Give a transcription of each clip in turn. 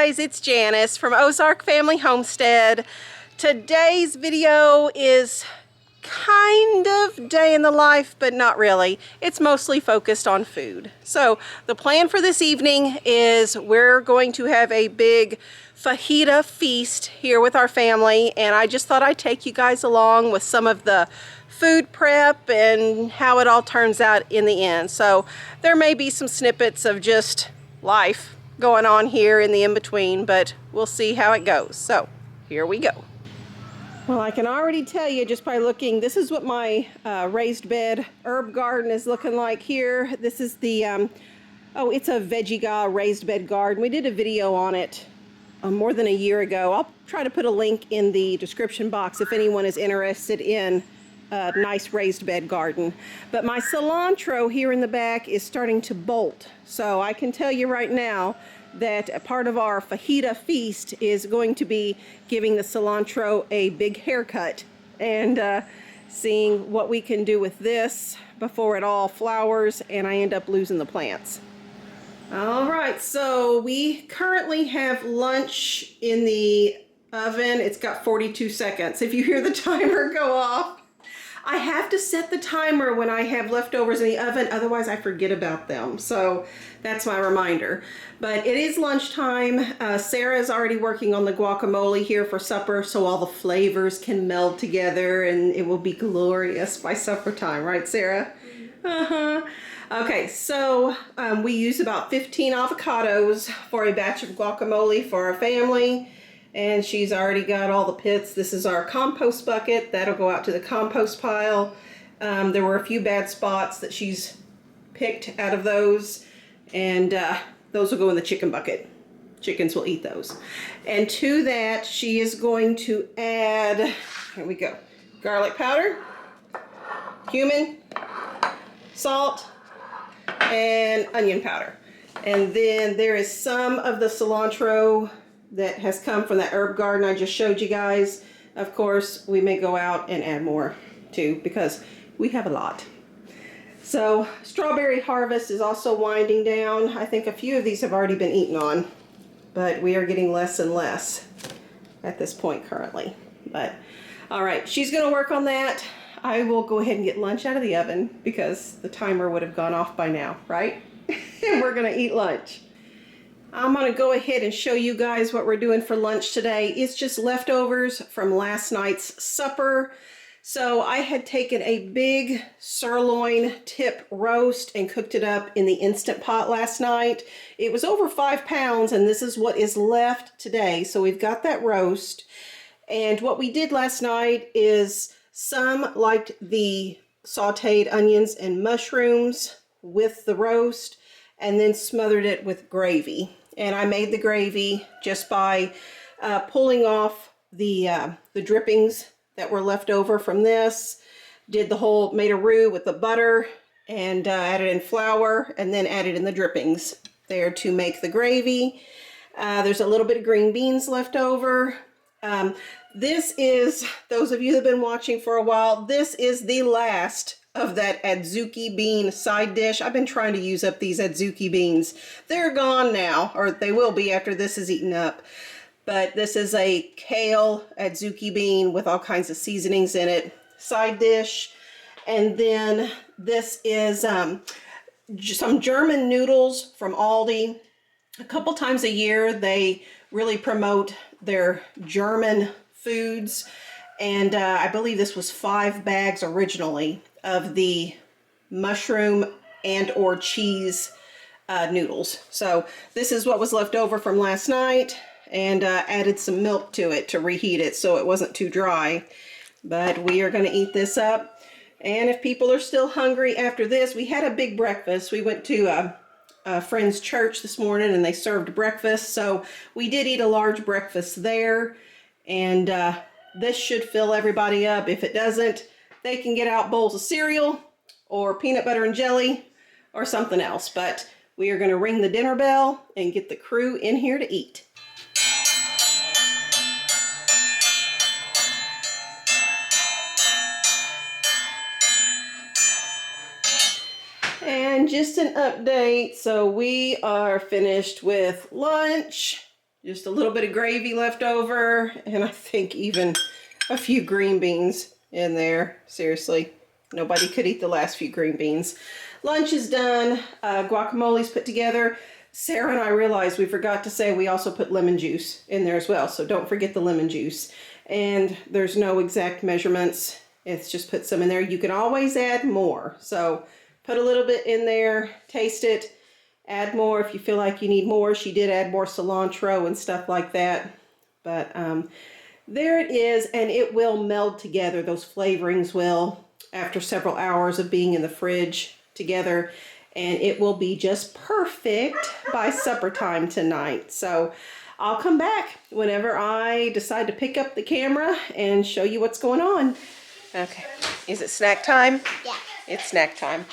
guys, it's Janice from Ozark Family Homestead. Today's video is kind of day in the life, but not really. It's mostly focused on food. So the plan for this evening is we're going to have a big fajita feast here with our family, and I just thought I'd take you guys along with some of the food prep and how it all turns out in the end. So there may be some snippets of just life going on here in the in-between, but we'll see how it goes. So here we go. Well, I can already tell you just by looking, this is what my raised bed herb garden is looking like here. This is the, it's a Vegega raised bed garden. We did a video on it more than a year ago. I'll try to put a link in the description box if anyone is interested in a nice raised bed garden. But my cilantro here in the back is starting to bolt. So I can tell you right now that a part of our fajita feast is going to be giving the cilantro a big haircut and seeing what we can do with this before it all flowers and I end up losing the plants. All right, so we currently have lunch in the oven. It's got 42 seconds. If you hear the timer go off, I have to set the timer when I have leftovers in the oven, otherwise I forget about them. So that's my reminder. But it is lunchtime. Sarah is already working on the guacamole here for supper, so all the flavors can meld together and it will be glorious by supper time, right, Sarah? Okay, so we use about 15 avocados for a batch of guacamole for our family. And she's already got all the pits. This is our compost bucket. That'll go out to the compost pile. There were a few bad spots that she's picked out of those. And those will go in the chicken bucket. Chickens will eat those. And to that, she is going to add, here we go, garlic powder, cumin, salt, and onion powder. And then there is some of the cilantro that has come from that herb garden I just showed you guys. Of course, we may go out and add more too because we have a lot. So strawberry harvest is also winding down. I think a few of these have already been eaten on, but we are getting less and less at this point currently. But all right, she's gonna work on that. I will go ahead and get lunch out of the oven because the timer would have gone off by now, right? And we're gonna eat lunch. I'm going to go ahead and show you guys what we're doing for lunch today. It's just leftovers from last night's supper. So I had taken a big sirloin tip roast and cooked it up in the Instant Pot last night. It was over 5 pounds and this is what is left today. So we've got that roast. And what we did last night is some liked the sauteed onions and mushrooms with the roast and then smothered it with gravy. And I made the gravy just by pulling off the drippings that were left over from this. Made a roux with the butter and added in flour and then added in the drippings there to make the gravy. There's a little bit of green beans left over. This is, those of you that have been watching for a while, this is the last of that adzuki bean side dish. I've been trying to use up these adzuki beans. They're gone now, or they will be after this is eaten up. But this is a kale adzuki bean with all kinds of seasonings in it. Side dish. And then this is some German noodles from Aldi. A couple times a year they really promote their German foods. And I believe this was 5 bags originally of the mushroom and or cheese noodles. So this is what was left over from last night, and added some milk to it to reheat it so it wasn't too dry. But we are going to eat this up. And if people are still hungry after this, we had a big breakfast. We went to a friend's church this morning and they served breakfast. So we did eat a large breakfast there. And this should fill everybody up. If it doesn't, they can get out bowls of cereal or peanut butter and jelly or something else. But we are going to ring the dinner bell and get the crew in here to eat. And just an update. So we are finished with lunch. Just a little bit of gravy left over, and I think even a few green beans in there. Seriously, nobody could eat the last few green beans. Lunch is done. Guacamole's put together. Sarah and I realized we forgot to say we also put lemon juice in there as well, so don't forget the lemon juice. And there's no exact measurements. It's just put some in there. You can always add more. So put a little bit in there, taste it, add more if you feel like you need more. She did add more cilantro and stuff like that. But there it is, and it will meld together. Those flavorings will, after several hours of being in the fridge together, and it will be just perfect by supper time tonight. So I'll come back whenever I decide to pick up the camera and show you what's going on. Okay, is it snack time? Yeah. It's snack time.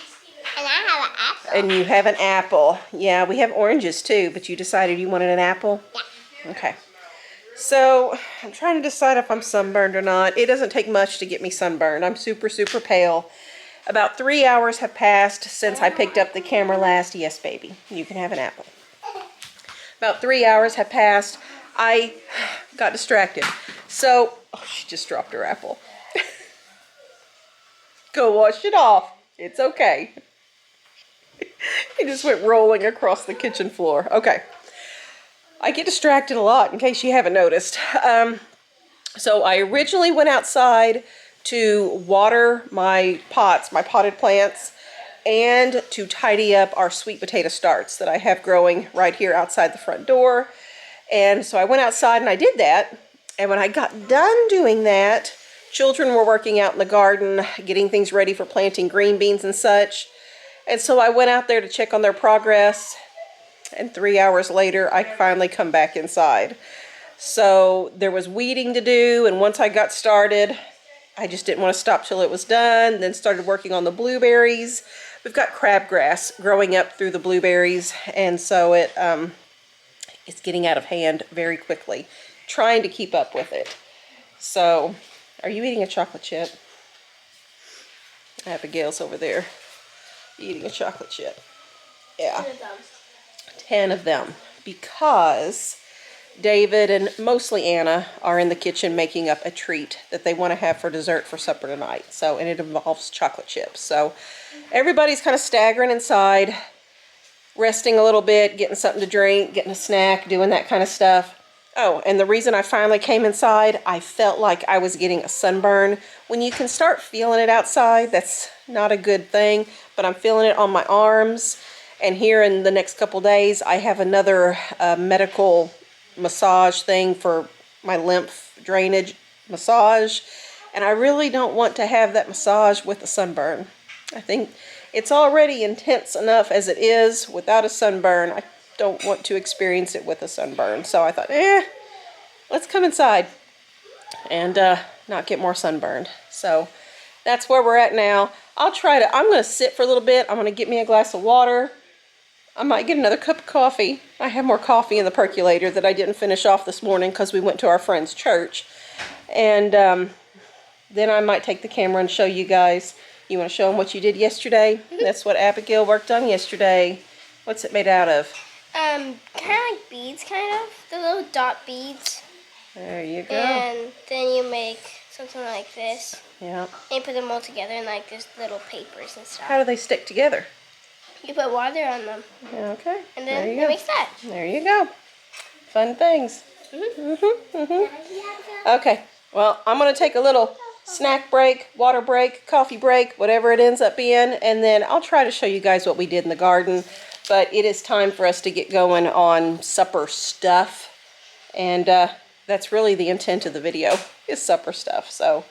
And I have an apple. And you have an apple. Yeah, we have oranges too, but you decided you wanted an apple? Yeah. Okay. So, I'm trying to decide if I'm sunburned or not. It doesn't take much to get me sunburned. I'm super, super pale. About 3 hours have passed since I picked up the camera last. Yes, baby, you can have an apple. About 3 hours have passed. I got distracted. So, oh, she just dropped her apple. Go wash it off. It's okay. It just went rolling across the kitchen floor. Okay. I get distracted a lot, in case you haven't noticed. So I originally went outside to water my pots, my potted plants, and to tidy up our sweet potato starts that I have growing right here outside the front door. And so I went outside and I did that. And when I got done doing that, children were working out in the garden, getting things ready for planting green beans and such. And so I went out there to check on their progress. And 3 hours later, I finally come back inside. So there was weeding to do, and once I got started, I just didn't want to stop till it was done. Then started working on the blueberries. We've got crabgrass growing up through the blueberries, and so it's getting out of hand very quickly. Trying to keep up with it. So, are you eating a chocolate chip? Abigail's over there eating a chocolate chip. Yeah. 10 of them, because David and mostly Anna are in the kitchen making up a treat that they want to have for dessert for supper tonight. So, and it involves chocolate chips. So everybody's kind of staggering inside, resting a little bit, getting something to drink, getting a snack, doing that kind of stuff. Oh, and the reason I finally came inside, I felt like I was getting a sunburn. When you can start feeling it outside, that's not a good thing, but I'm feeling it on my arms. And here in the next couple days, I have another medical massage thing for my lymph drainage massage. And I really don't want to have that massage with a sunburn. I think it's already intense enough as it is without a sunburn. I don't want to experience it with a sunburn. So I thought, let's come inside and not get more sunburned. So that's where we're at now. I'm going to sit for a little bit. I'm going to get me a glass of water. I might get another cup of coffee. I have more coffee in the percolator that I didn't finish off this morning because we went to our friend's church. And then I might take the camera and show you guys. You want to show them what you did yesterday? That's what Abigail worked on yesterday. What's it made out of? Kind of like beads, kind of. The little dot beads. There you go. And then you make something like this. Yeah. And you put them all together in like this little papers and stuff. How do they stick together? You put water on them. Okay. And then it makes that. There you go. Fun things. Okay. Well, I'm going to take a little snack break, water break, coffee break, whatever it ends up being. And then I'll try to show you guys what we did in the garden. But it is time for us to get going on supper stuff. And that's really the intent of the video, is supper stuff. So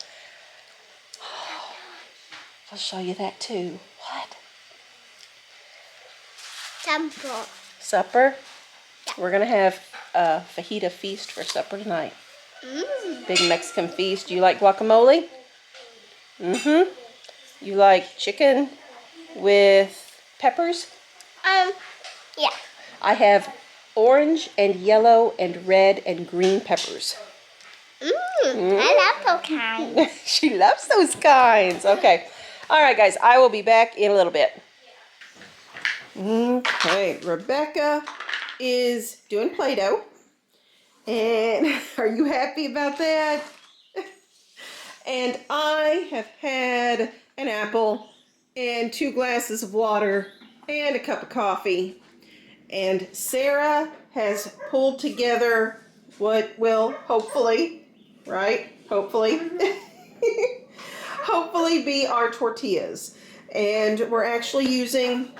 I'll show you that too. What? Supper? Yeah. We're going to have a fajita feast for supper tonight. Big Mexican feast. Do you like guacamole? You like chicken with peppers? Yeah. I have orange and yellow and red and green peppers. I love those kinds. She loves those kinds. Okay. All right, guys. I will be back in a little bit. Okay. Rebecca is doing Play-Doh. And are you happy about that? And I have had an apple and 2 glasses of water and a cup of coffee. And Sarah has pulled together what will hopefully, right? Hopefully, hopefully be our tortillas. And we're actually using,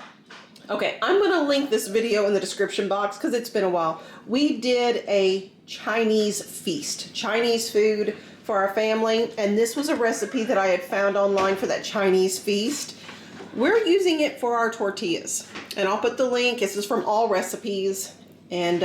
okay, I'm going to link this video in the description box because it's been a while. We did a Chinese feast, Chinese food for our family, and this was a recipe that I had found online for that Chinese feast. We're using it for our tortillas, and I'll put the link. This is from All Recipes, and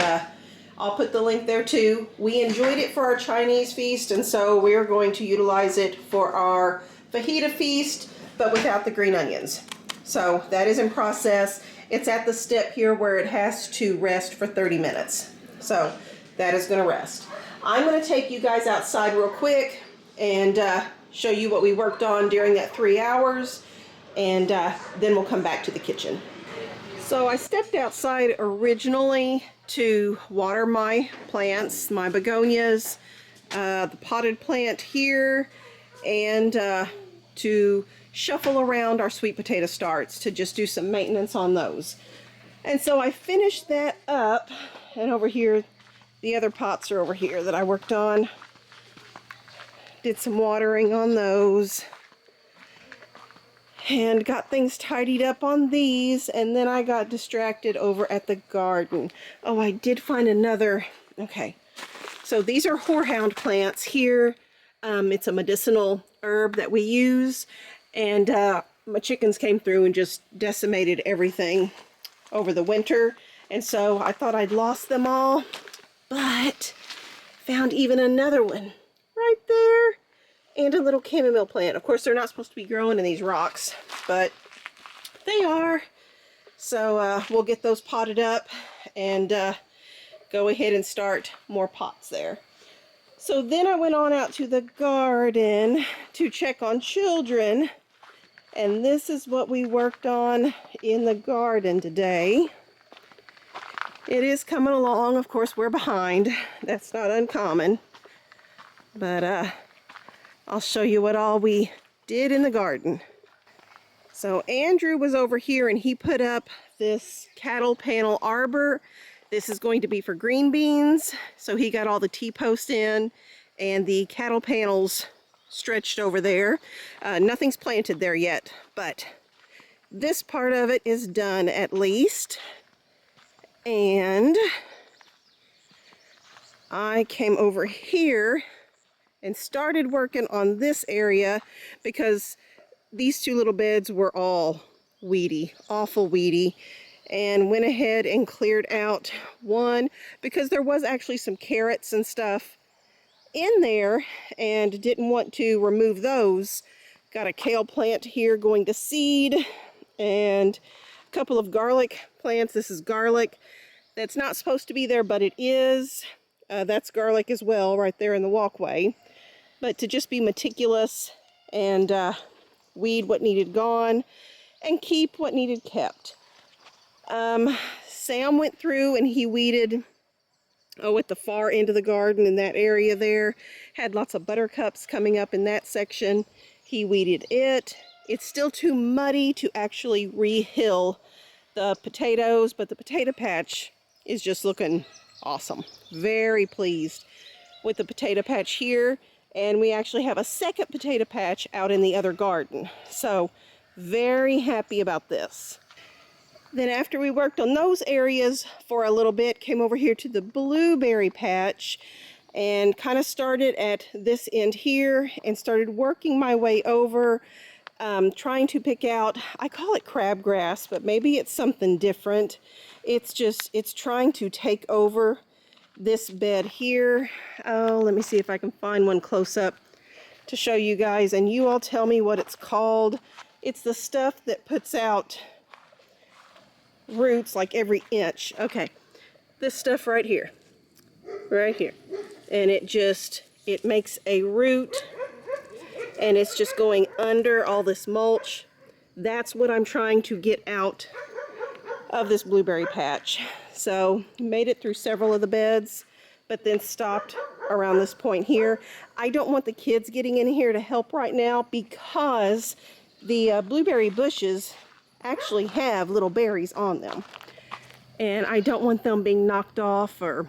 I'll put the link there too. We enjoyed it for our Chinese feast, and so we're going to utilize it for our fajita feast, but without the green onions. So that is in process. It's at the step here where it has to rest for 30 minutes. So that is going to rest. I'm going to take you guys outside real quick and show you what we worked on during that 3 hours, and then we'll come back to the kitchen. So I stepped outside originally to water my plants, my begonias, the potted plant here, and to shuffle around our sweet potato starts to just do some maintenance on those. And so I finished that up, and over here, the other pots are over here that I worked on. Did some watering on those. And got things tidied up on these, and then I got distracted over at the garden. Oh, I did find another, okay. So these are horehound plants here. It's a medicinal herb that we use, and my chickens came through and just decimated everything over the winter, and so I thought I'd lost them all, but found even another one right there, and a little chamomile plant. Of course, they're not supposed to be growing in these rocks, but they are. So we'll get those potted up and go ahead and start more pots there. So then I went on out to the garden to check on children, and this is what we worked on in the garden today. It is coming along. Of course, we're behind. That's not uncommon. But I'll show you what all we did in the garden. So Andrew was over here and he put up this cattle panel arbor. This is going to be for green beans. So he got all the T-posts in and the cattle panels stretched over there. Nothing's planted there yet, but this part of it is done at least. And I came over here and started working on this area because these 2 little beds were all weedy, awful weedy, and went ahead and cleared out one because there was actually some carrots and stuff in there and didn't want to remove those. Got a kale plant here going to seed, and a couple of garlic plants. This is garlic that's not supposed to be there, but it is. That's garlic as well right there in the walkway. But to just be meticulous and weed what needed gone and keep what needed kept. Sam went through and he weeded at the far end of the garden in that area there. Had lots of buttercups coming up in that section. He weeded it. It's still too muddy to actually re-hill the potatoes, but the potato patch is just looking awesome. Very pleased with the potato patch here. And we actually have a second potato patch out in the other garden. So very happy about this. Then after we worked on those areas for a little bit, came over here to the blueberry patch and kind of started at this end here and started working my way over, trying to pick out, I call it crabgrass, but maybe it's something different. It's trying to take over this bed here. Oh, let me see if I can find one close up to show you guys, and you all tell me what it's called. It's the stuff that puts out roots like every inch. Okay, this stuff right here, and it makes a root, and it's just going under all this mulch. That's what I'm trying to get out of this blueberry patch. So made it through several of the beds, but then stopped around this point here. I don't want the kids getting in here to help right now because the blueberry bushes actually have little berries on them. And I don't want them being knocked off or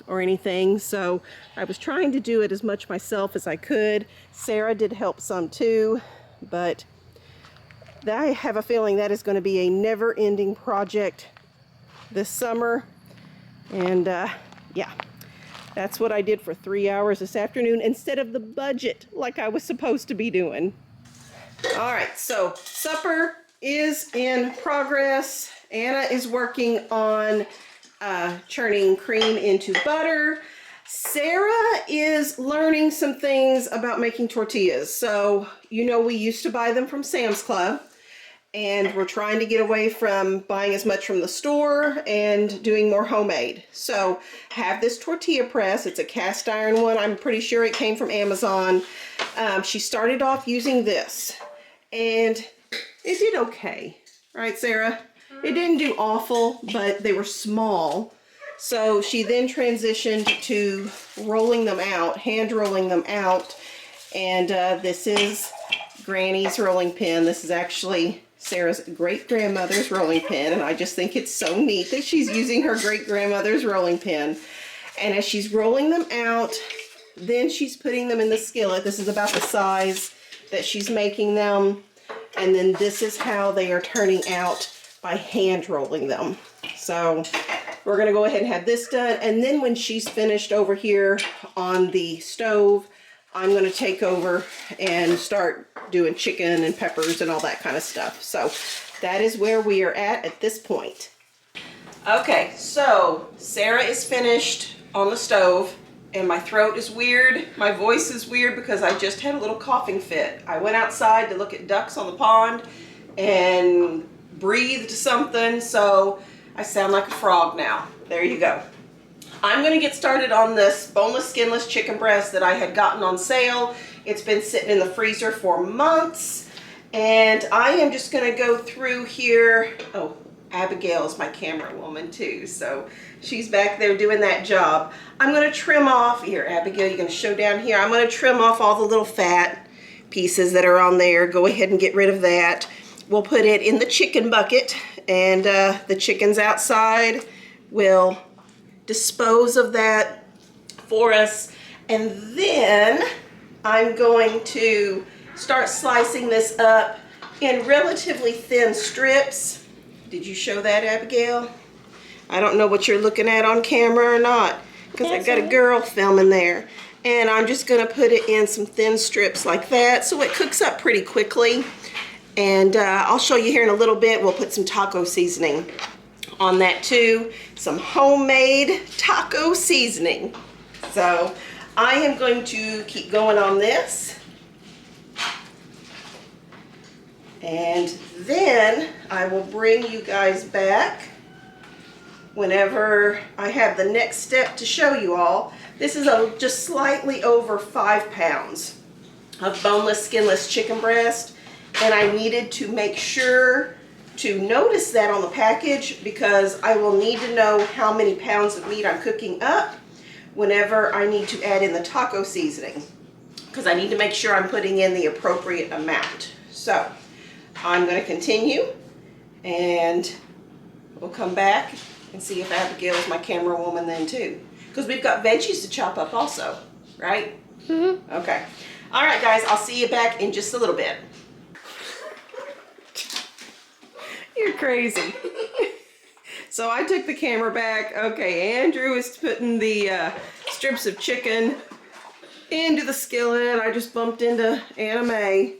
anything. So I was trying to do it as much myself as I could. Sarah did help some too, but I have a feeling that is going to be a never-ending project this summer. And yeah, that's what I did for 3 hours this afternoon instead of the budget like I was supposed to be doing. All right, so supper is in progress. Anna is working on churning cream into butter. Sarah is learning some things about making tortillas. So, you know, we used to buy them from Sam's Club, and we're trying to get away from buying as much from the store and doing more homemade. So, have this tortilla press. It's a cast iron one. I'm pretty sure it came from Amazon. She started off using this, and it did okay. Right, Sarah? It didn't do awful, but they were small. So she then transitioned to rolling them out, hand rolling them out. And this is Granny's rolling pin. This is actually Sarah's great-grandmother's rolling pin. And I just think it's so neat that she's using her great-grandmother's rolling pin. And as she's rolling them out, then she's putting them in the skillet. This is about the size that she's making them. And then this is how they are turning out by hand rolling them. So we're gonna go ahead and have this done, and then when she's finished over here on the stove, I'm gonna take over and start doing chicken and peppers and all that kind of stuff. So that is where we are at this point. Okay, so Sarah is finished on the stove, and my throat is weird. My voice is weird because I just had a little coughing fit. I went outside to look at ducks on the pond and breathed something, so I sound like a frog now. There you go. I'm gonna get started on this boneless, skinless chicken breast that I had gotten on sale. It's been sitting in the freezer for months, and I am just gonna go through here. Oh, Abigail is my camera woman too, so she's back there doing that job. I'm gonna trim off, here Abigail, you're gonna show down here. I'm gonna trim off all the little fat pieces that are on there. Go ahead and get rid of that. We'll put it in the chicken bucket, and the chickens outside will dispose of that for us. And then I'm going to start slicing this up in relatively thin strips. Did you show that, Abigail? I don't know what you're looking at on camera or not, because I got a girl filming there. And I'm just gonna put it in some thin strips like that so it cooks up pretty quickly. And I'll show you here in a little bit. We'll put some taco seasoning on that too. Some homemade taco seasoning. So I am going to keep going on this. And then I will bring you guys back whenever I have the next step to show you all. This is just slightly over 5 pounds of boneless, skinless chicken breast. And I needed to make sure to notice that on the package, because I will need to know how many pounds of meat I'm cooking up whenever I need to add in the taco seasoning, because I need to make sure I'm putting in the appropriate amount. So I'm going to continue, and we'll come back and see if Abigail is my camera woman then too, because we've got veggies to chop up also, right? Mm-hmm. Okay. All right, guys, I'll see you back in just a little bit. You're crazy. So I took the camera back. Okay, Andrew is putting the strips of chicken into the skillet. I just bumped into Anna Mae.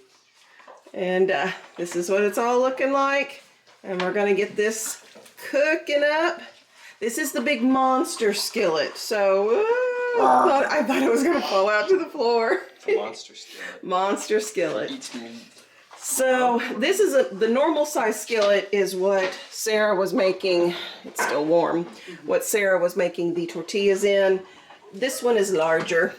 And this is what it's all looking like. And we're gonna get this cooking up. This is the big monster skillet. So I thought it was gonna fall out to the floor. It's a monster skillet. Monster skillet. Eats me. So this is the normal size skillet is what Sarah was making. It's still warm. What Sarah was making the tortillas in. This one is larger.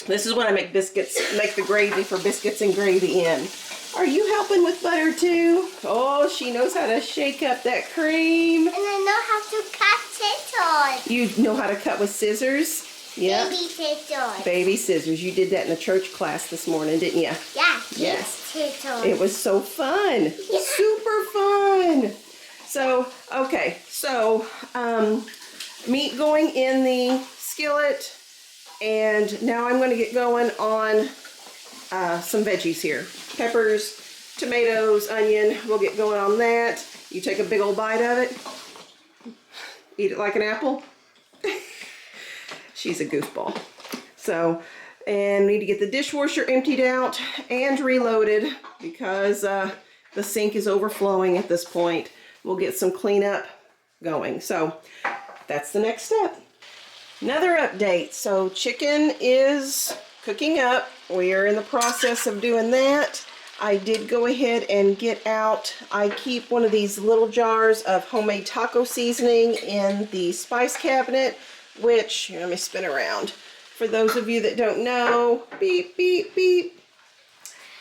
This is when I make biscuits, make the gravy for biscuits and gravy in. Are you helping with butter too? Oh, she knows how to shake up that cream. And I know how to cut it on. You know how to cut with scissors? Yep. Baby scissors. Baby scissors. You did that in the church class this morning, didn't you? Yeah. Yes. Scissors. It was so fun. Yeah. Super fun. So, okay. So, meat going in the skillet. And now I'm going to get going on some veggies here. Peppers, tomatoes, onion. We'll get going on that. You take a big old bite of it. Eat it like an apple. She's a goofball. So, and we need to get the dishwasher emptied out and reloaded because the sink is overflowing at this point. We'll get some cleanup going. So, that's the next step. Another update. So, chicken is cooking up. We are in the process of doing that. I did go ahead and get out, I keep one of these little jars of homemade taco seasoning in the spice cabinet, which, let me spin around. For those of you that don't know, beep, beep, beep.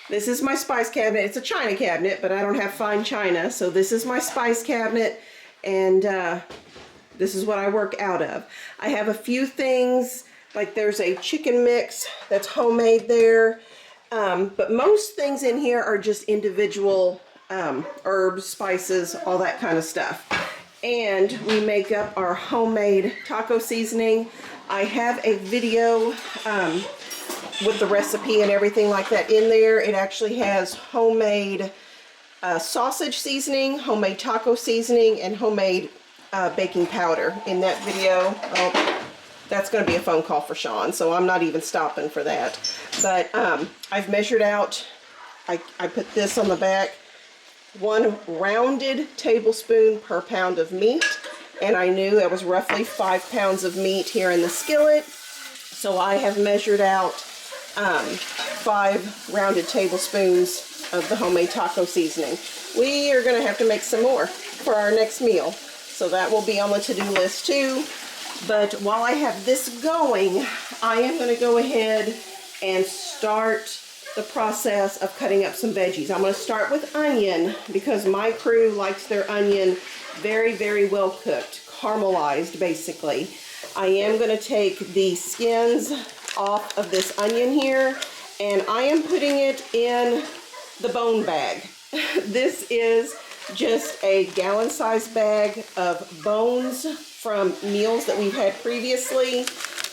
This is my spice cabinet. It's a china cabinet, but I don't have fine china, so this is my spice cabinet, and this is what I work out of. I have a few things, like there's a chicken mix that's homemade there. But most things in here are just individual herbs, spices, all that kind of stuff. And we make up our homemade taco seasoning. I have a video with the recipe and everything like that in there. It actually has homemade sausage seasoning, homemade taco seasoning, and homemade baking powder in that video. Oh, that's going to be a phone call for Sean, so I'm not even stopping for that. But I've measured out, I put this on the back, 1 rounded tablespoon per pound of meat, and I knew that was roughly 5 pounds of meat here in the skillet, so I have measured out 5 rounded tablespoons of the homemade taco seasoning. We are going to have to make some more for our next meal, so that will be on the to-do list too. But while I have this going, I am going to go ahead and start the process of cutting up some veggies. I'm going to start with onion because my crew likes their onion very, very well cooked, caramelized basically. I am going to take the skins off of this onion here, and I am putting it in the bone bag. This is just a gallon-sized bag of bones from meals that we've had previously,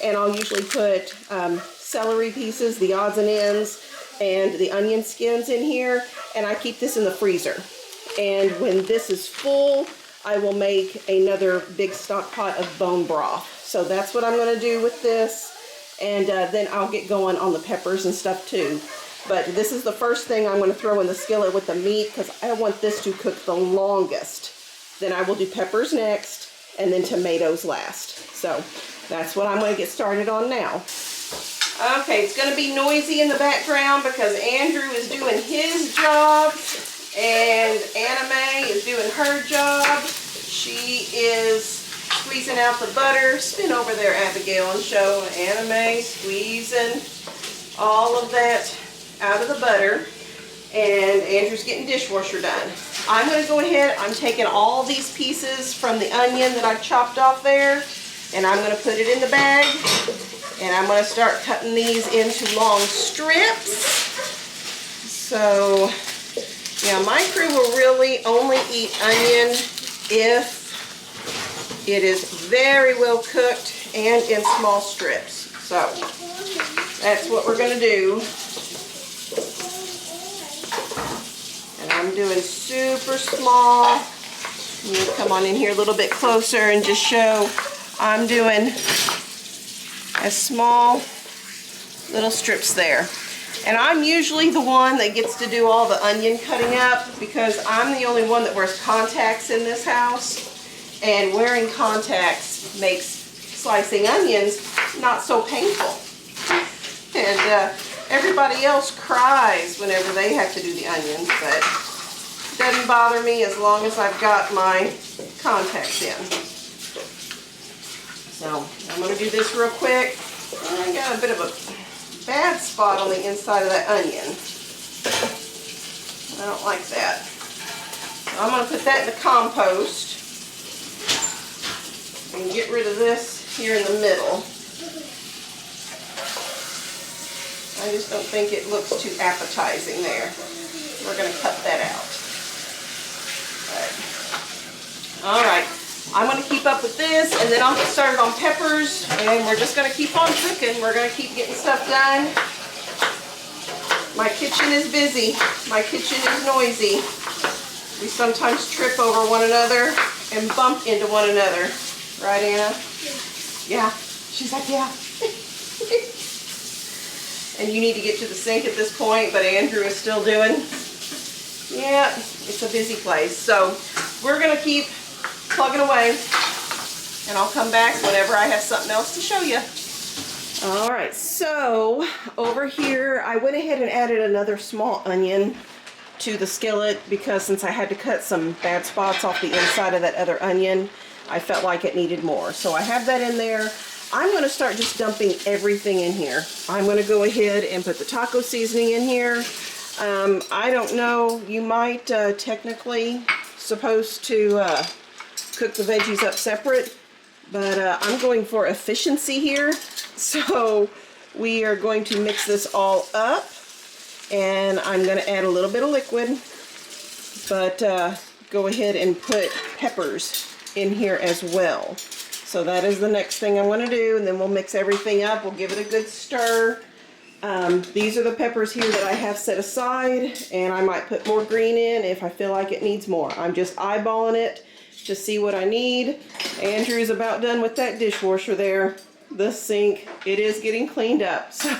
and I'll usually put celery pieces, the odds and ends, and the onion skins in here, and I keep this in the freezer. And when this is full, I will make another big stock pot of bone broth. So that's what I'm going to do with this, and then I'll get going on the peppers and stuff too. But this is the first thing I'm going to throw in the skillet with the meat because I want this to cook the longest. Then I will do peppers next, and then tomatoes last. So that's what I'm going to get started on now. Okay, it's going to be noisy in the background because Andrew is doing his job and Anime is doing her job. She is squeezing out the butter. Spin over there, Abigail, and show Anime squeezing all of that out of the butter. And Andrew's getting dishwasher done. I'm going to go ahead, I'm taking all these pieces from the onion that I've chopped off there, and I'm going to put it in the bag, and I'm going to start cutting these into long strips. So, yeah, my crew will really only eat onion if it is very well cooked and in small strips. So, that's what we're going to do. I'm doing super small. I'm going to come on in here a little bit closer and just show I'm doing as small little strips there. And I'm usually the one that gets to do all the onion cutting up because I'm the only one that wears contacts in this house. And wearing contacts makes slicing onions not so painful. And everybody else cries whenever they have to do the onions, but it doesn't bother me as long as I've got my contacts in. So I'm going to do this real quick. I got a bit of a bad spot on the inside of that onion. I don't like that. So I'm going to put that in the compost and get rid of this here in the middle. I just don't think it looks too appetizing there. We're going to cut that out. All right. I'm going to keep up with this, and then I'll get started on peppers, and we're just going to keep on cooking. We're going to keep getting stuff done. My kitchen is busy. My kitchen is noisy. We sometimes trip over one another and bump into one another. Right, Anna? Yeah. She's like, yeah. And you need to get to the sink at this point, but Andrew is still doing. Yeah, it's a busy place. So we're going to keep plugging away, and I'll come back whenever I have something else to show you. All right, so over here, I went ahead and added another small onion to the skillet because since I had to cut some bad spots off the inside of that other onion, I felt like it needed more. So I have that in there. I'm going to start just dumping everything in here. I'm going to go ahead and put the taco seasoning in here. I don't know, you might technically supposed to cook the veggies up separate, but I'm going for efficiency here. So we are going to mix this all up, and I'm going to add a little bit of liquid, but go ahead and put peppers in here as well. So that is the next thing I'm going to do, and then we'll mix everything up. We'll give it a good stir. These are the peppers here that I have set aside, and I might put more green in if I feel like it needs more. I'm just eyeballing it to see what I need. Andrew's about done with that dishwasher there. The sink, it is getting cleaned up. So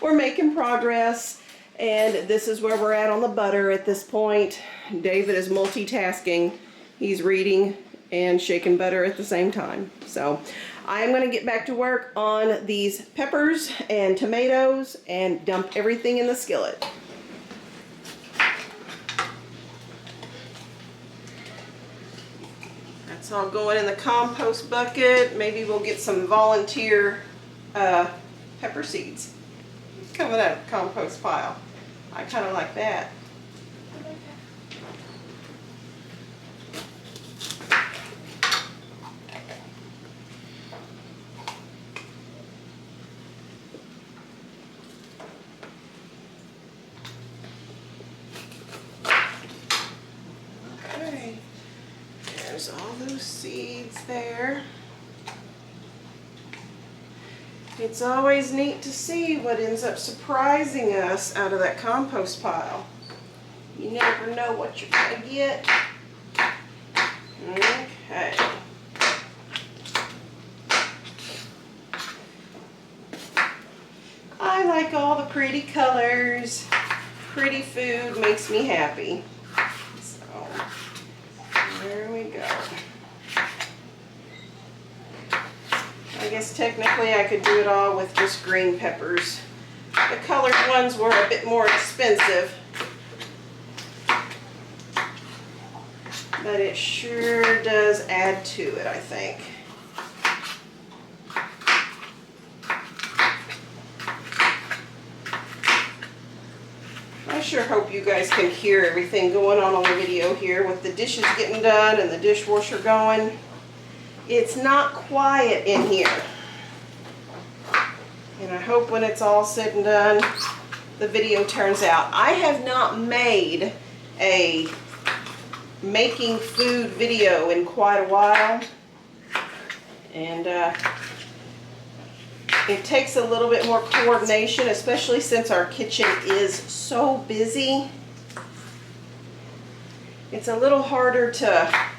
we're making progress, and this is where we're at on the butter at this point. David is multitasking. He's reading and shaking butter at the same time. So I'm going to get back to work on these peppers and tomatoes and dump everything in the skillet. That's all going in the compost bucket. Maybe we'll get some volunteer pepper seeds coming out of the compost pile. I kind of like that. There's all those seeds there. It's always neat to see what ends up surprising us out of that compost pile. You never know what you're going to get. Okay. I like all the pretty colors. Pretty food makes me happy. There we go. I guess technically I could do it all with just green peppers. The colored ones were a bit more expensive, but it sure does add to it, I think. I sure hope you guys can hear everything going on the video here with the dishes getting done and the dishwasher going. It's not quiet in here. And I hope when it's all said and done, the video turns out. I have not made a making food video in quite a while. And it takes a little bit more coordination, especially since our kitchen is so busy. It's a little harder to,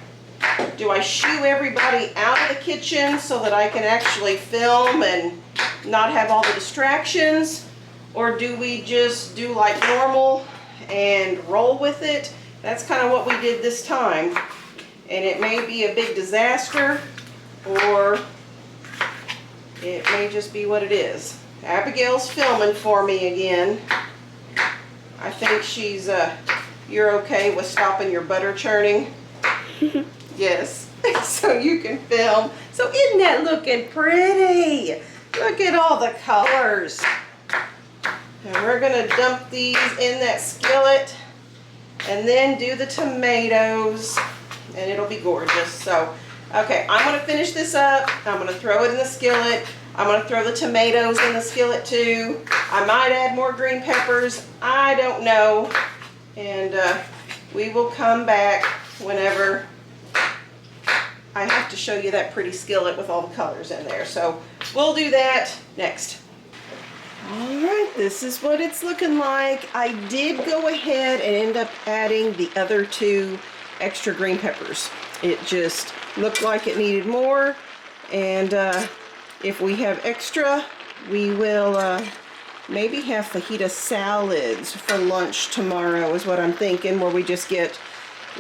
do I shoo everybody out of the kitchen so that I can actually film and not have all the distractions? Or do we just do like normal and roll with it? That's kind of what we did this time. And it may be a big disaster, or it may just be what it is. Abigail's filming for me again. I think she's, you're okay with stopping your butter churning? Yes, so you can film. So isn't that looking pretty? Look at all the colors. And we're gonna dump these in that skillet and then do the tomatoes, and it'll be gorgeous. So, okay, I'm gonna finish this up. I'm gonna throw it in the skillet. I'm going to throw the tomatoes in the skillet too. I might add more green peppers. I don't know. And we will come back whenever I have to show you that pretty skillet with all the colors in there. So we'll do that next. All right, this is what it's looking like. I did go ahead and end up adding the other 2 extra green peppers. It just looked like it needed more, and if we have extra, we will maybe have fajita salads for lunch tomorrow is what I'm thinking, where we just get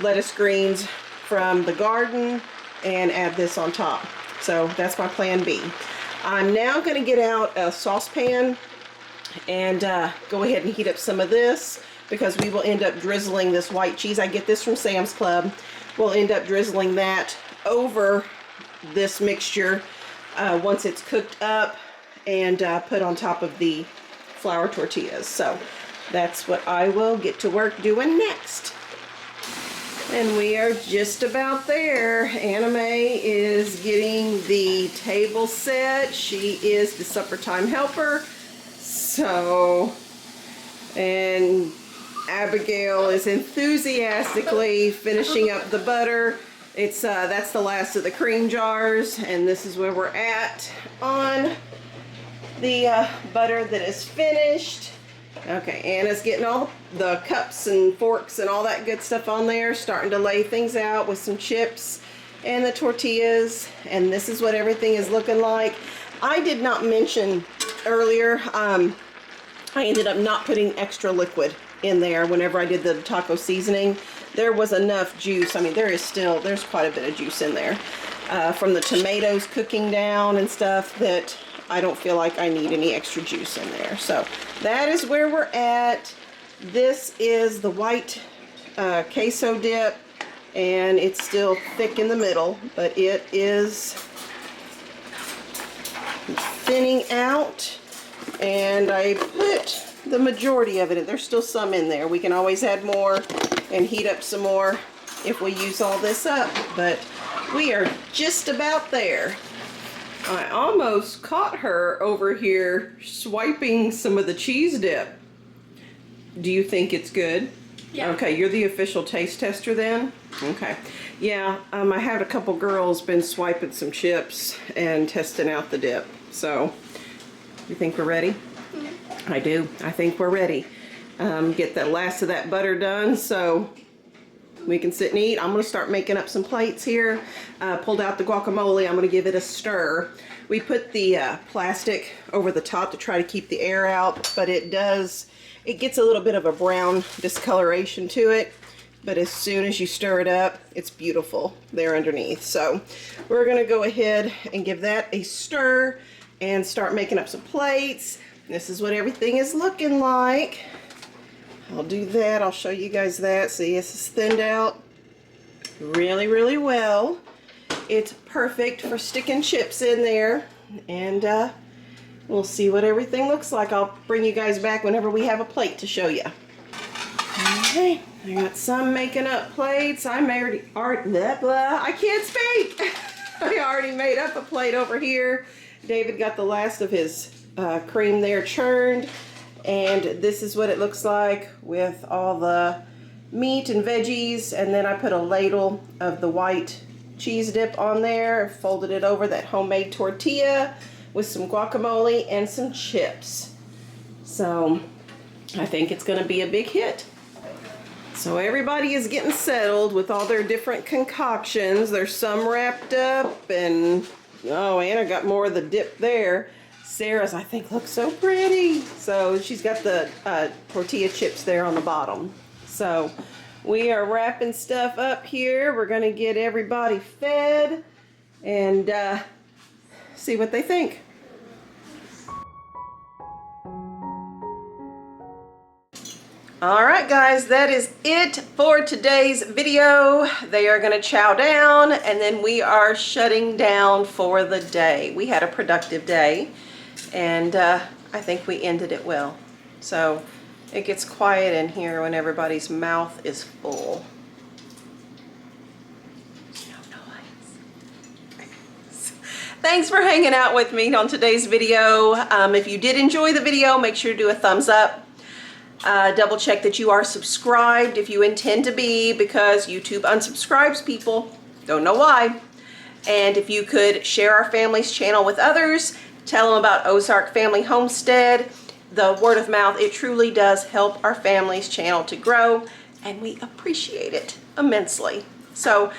lettuce greens from the garden and add this on top. So that's my plan B. I'm now going to get out a saucepan and go ahead and heat up some of this, because we will end up drizzling this white cheese. I get this from Sam's Club. We'll end up drizzling that over this mixture once it's cooked up and put on top of the flour tortillas. So that's what I will get to work doing next. And we are just about there. Anna Mae is getting the table set. She is the supper time helper. So, and Abigail is enthusiastically finishing up the butter. It's that's the last of the cream jars, and this is where we're at on the butter that is finished. Okay, Anna's getting all the cups and forks and all that good stuff on there, starting to lay things out with some chips and the tortillas, and this is what everything is looking like. I did not mention earlier, I ended up not putting extra liquid in there whenever I did the taco seasoning. There was enough juice. I mean, there's quite a bit of juice in there from the tomatoes cooking down and stuff, that I don't feel like I need any extra juice in there. So that is where we're at. This is the white queso dip, and it's still thick in the middle, but it is thinning out, and I put the majority of it in. There's still some in there. We can always add more and heat up some more if we use all this up, but we are just about there. I almost caught her over here swiping some of the cheese dip. Do you think it's good? Yeah. Okay, you're the official taste tester then? Okay. Yeah, I had a couple girls been swiping some chips and testing out the dip. So, you think we're ready? Mm-hmm. I do. I think we're ready. Get the last of that butter done so we can sit and eat. I'm going to start making up some plates here. Pulled out the guacamole. I'm going to give it a stir. We put the plastic over the top to try to keep the air out, but it gets a little bit of a brown discoloration to it. But as soon as you stir it up, it's beautiful there underneath. So we're going to go ahead and give that a stir and start making up some plates. This is what everything is looking like. I'll do that. I'll show you guys that. See, this is thinned out really, really well. It's perfect for sticking chips in there. And we'll see what everything looks like. I'll bring you guys back whenever we have a plate to show you. Okay, I got some making up plates. I can't speak. I already made up a plate over here. David got the last of his cream there churned. And this is what it looks like with all the meat and veggies. And then I put a ladle of the white cheese dip on there, folded it over that homemade tortilla with some guacamole and some chips. So I think it's going to be a big hit. So everybody is getting settled with all their different concoctions. There's some wrapped up, and oh, Anna got more of the dip there. Sarah's, I think, looks so pretty. So she's got the tortilla chips there on the bottom. So we are wrapping stuff up here. We're going to get everybody fed and see what they think. Alright guys, that is it for today's video. They are going to chow down, and then we are shutting down for the day. We had a productive day, and I think we ended it well. So it gets quiet in here when everybody's mouth is full. No noise. Thanks for hanging out with me on today's video. If you did enjoy the video, make sure to do a thumbs up. Double check that you are subscribed if you intend to be, because YouTube unsubscribes people. Don't know why. And if you could share our family's channel with others, tell them about Ozark Family Homestead. The word of mouth, it truly does help our family's channel to grow, and we appreciate it immensely. So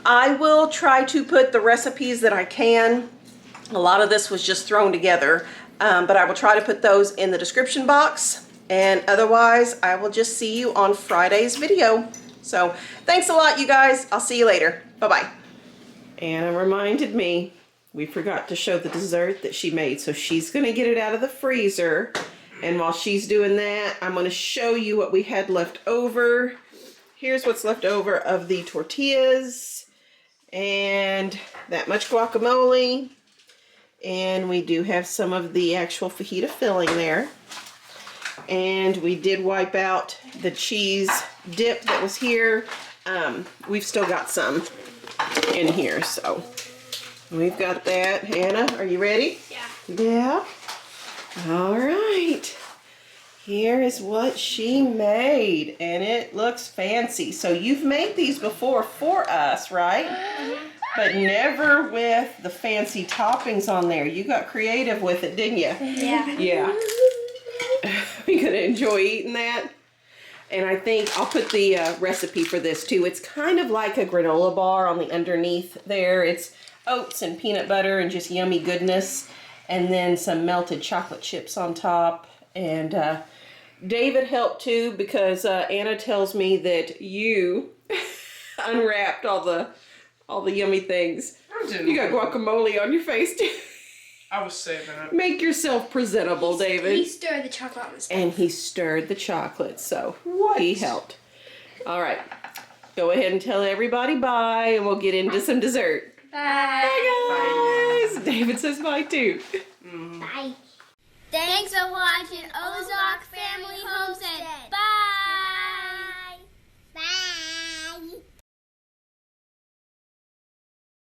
I will try to put the recipes that I can. A lot of this was just thrown together, but I will try to put those in the description box. And otherwise, I will just see you on Friday's video. So thanks a lot, you guys. I'll see you later. Bye-bye. Anna reminded me we forgot to show the dessert that she made, so she's going to get it out of the freezer. And while she's doing that, I'm going to show you what we had left over. Here's what's left over of the tortillas and that much guacamole. And we do have some of the actual fajita filling there. And we did wipe out the cheese dip that was here. We've still got some in here, so we've got that. Hannah, are you ready? Yeah. Yeah? All right. Here is what she made, and it looks fancy. So you've made these before for us, right? But never with the fancy toppings on there. You got creative with it, didn't you? Yeah. Yeah. We're gonna enjoy eating that. And I think I'll put the recipe for this too. It's kind of like a granola bar on the underneath there. It's oats and peanut butter and just yummy goodness. And then some melted chocolate chips on top. And David helped too, because Anna tells me that you unwrapped all the yummy things. You got guacamole on your face too. I was saving it. Make yourself presentable, David. He stirred the chocolate on his And he stirred the chocolate, so he helped. All right, go ahead and tell everybody bye, and we'll get into some dessert. Bye. Bye, guys. David says bye too. Bye. Thanks for watching Ozark